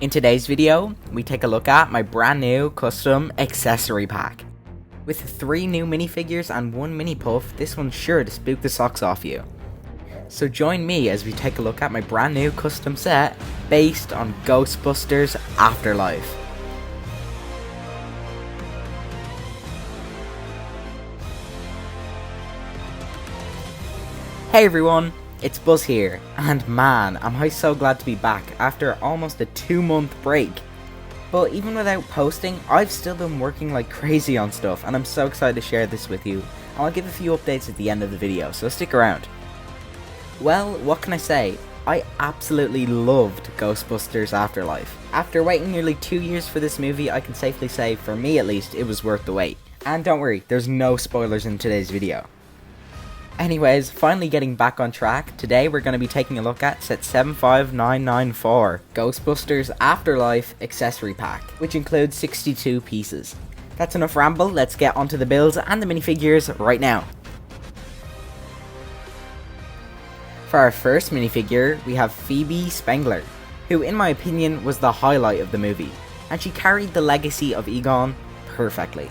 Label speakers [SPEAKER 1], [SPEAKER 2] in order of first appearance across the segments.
[SPEAKER 1] In today's video, we take a look at my brand new custom accessory pack. With 3 new minifigures and 1 Mini-Puft, this one's sure to spook the socks off you. So join me as we take a look at my brand new custom set based on Ghostbusters Afterlife. Hey everyone, it's Buzz here, and man, am I so glad to be back after almost a 2-month break. But even without posting, I've still been working like crazy on stuff, and I'm so excited to share this with you, and I'll give a few updates at the end of the video, so stick around. Well, what can I say? I absolutely loved Ghostbusters Afterlife. After waiting nearly 2 years for this movie, I can safely say, for me at least, it was worth the wait. And don't worry, there's no spoilers in today's video. Anyways, finally getting back on track, today we're going to be taking a look at set 75994, Ghostbusters Afterlife Accessory Pack, which includes 62 pieces. That's enough ramble, let's get onto the builds and the minifigures right now. For our first minifigure, we have Phoebe Spengler, who in my opinion was the highlight of the movie, and she carried the legacy of Egon perfectly.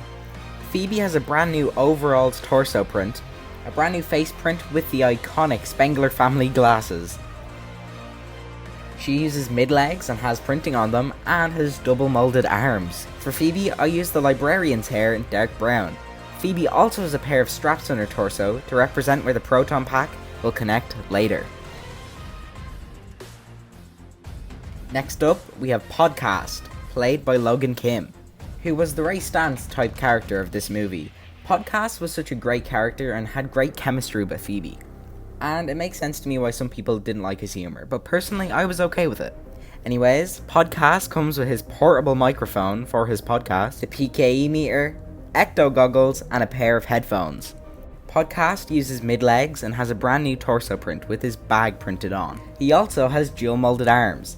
[SPEAKER 1] Phoebe has a brand new overalls torso print, a brand new face print with the iconic Spengler family glasses. She uses mid-legs and has printing on them, and has double molded arms. For Phoebe, I used the librarian's hair in dark brown. Phoebe also has a pair of straps on her torso to represent where the proton pack will connect later. Next up, we have Podcast, played by Logan Kim, who was the Ray Stantz type character of this movie. Podcast was such a great character and had great chemistry with Phoebe, and it makes sense to me why some people didn't like his humor, but personally I was okay with it. Anyways, Podcast comes with his portable microphone for his podcast, a PKE meter, ecto goggles, and a pair of headphones. Podcast uses mid-legs and has a brand new torso print with his bag printed on. He also has dual molded arms.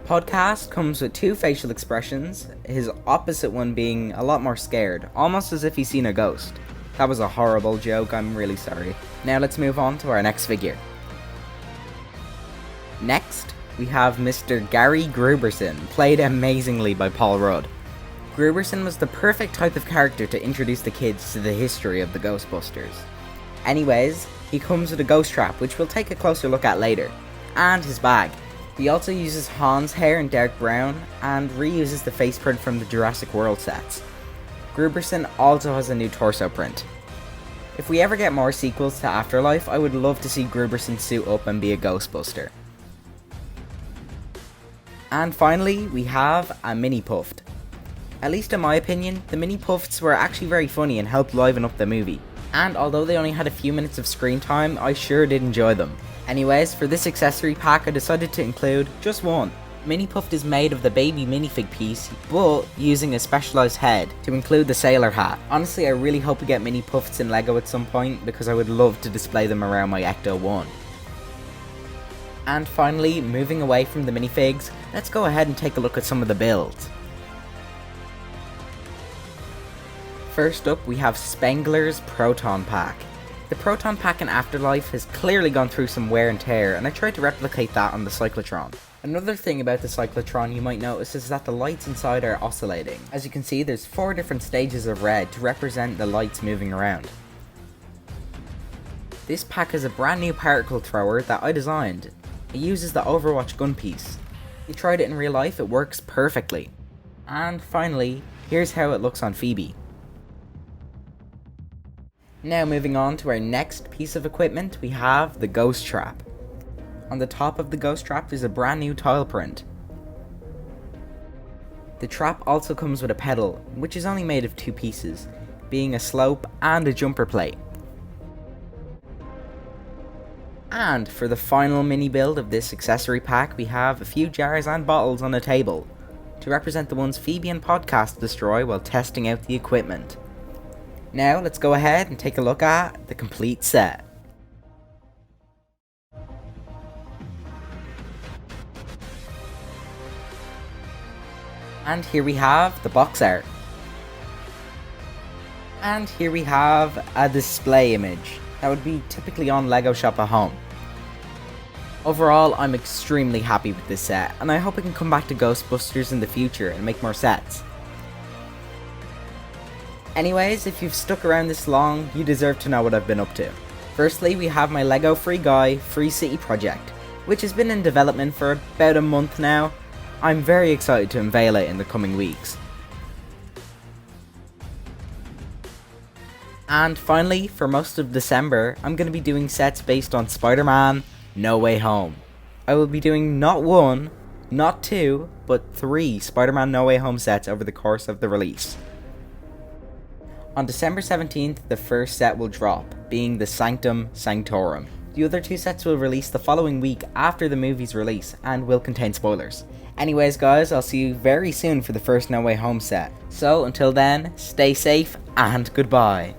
[SPEAKER 1] Podcast comes with 2 facial expressions, his opposite one being a lot more scared, almost as if he's seen a ghost. That was a horrible joke, I'm really sorry. Now let's move on to our next figure. Next, we have Mr. Gary Grooberson, played amazingly by Paul Rudd. Grooberson was the perfect type of character to introduce the kids to the history of the Ghostbusters. Anyways, he comes with a ghost trap, which we'll take a closer look at later, and his bag. He also uses Han's hair in dark brown, and reuses the face print from the Jurassic World sets. Grooberson also has a new torso print. If we ever get more sequels to Afterlife, I would love to see Grooberson suit up and be a Ghostbuster. And finally, we have a Mini-Puft. At least in my opinion, the Mini-Pufts were actually very funny and helped liven up the movie. And although they only had a few minutes of screen time, I sure did enjoy them. Anyways, for this accessory pack I decided to include just one. Mini-Puft is made of the baby minifig piece, but using a specialised head to include the sailor hat. Honestly, I really hope we get Mini-Pufts in LEGO at some point, because I would love to display them around my Ecto 1. And finally, moving away from the minifigs, let's go ahead and take a look at some of the builds. First up, we have Spengler's Proton Pack. The Proton Pack in Afterlife has clearly gone through some wear and tear, and I tried to replicate that on the Cyclotron. Another thing about the Cyclotron you might notice is that the lights inside are oscillating. As you can see, there's 4 different stages of red to represent the lights moving around. This pack has a brand new particle thrower that I designed. It uses the Overwatch gun piece. We tried it in real life, it works perfectly. And finally, here's how it looks on Phoebe. Now moving on to our next piece of equipment, we have the Ghost Trap. On the top of the Ghost Trap is a brand new tile print. The trap also comes with a pedal, which is only made of 2 pieces, being a slope and a jumper plate. And for the final mini build of this accessory pack, we have a few jars and bottles on a table, to represent the ones Phoebe and Podcast destroy while testing out the equipment. Now let's go ahead and take a look at the complete set. And here we have the box art. And here we have a display image that would be typically on LEGO Shop at Home. Overall, I'm extremely happy with this set, and I hope I can come back to Ghostbusters in the future and make more sets. Anyways, if you've stuck around this long, you deserve to know what I've been up to. Firstly, we have my LEGO Free Guy Free City project, which has been in development for about a month now. I'm very excited to unveil it in the coming weeks. And finally, for most of December, I'm going to be doing sets based on Spider-Man No Way Home. I will be doing not one, not two, but 3 Spider-Man No Way Home sets over the course of the release. On December 17th, the first set will drop, being the Sanctum Sanctorum. The other 2 sets will release the following week after the movie's release, and will contain spoilers. Anyways guys, I'll see you very soon for the first No Way Home set. So until then, stay safe and goodbye.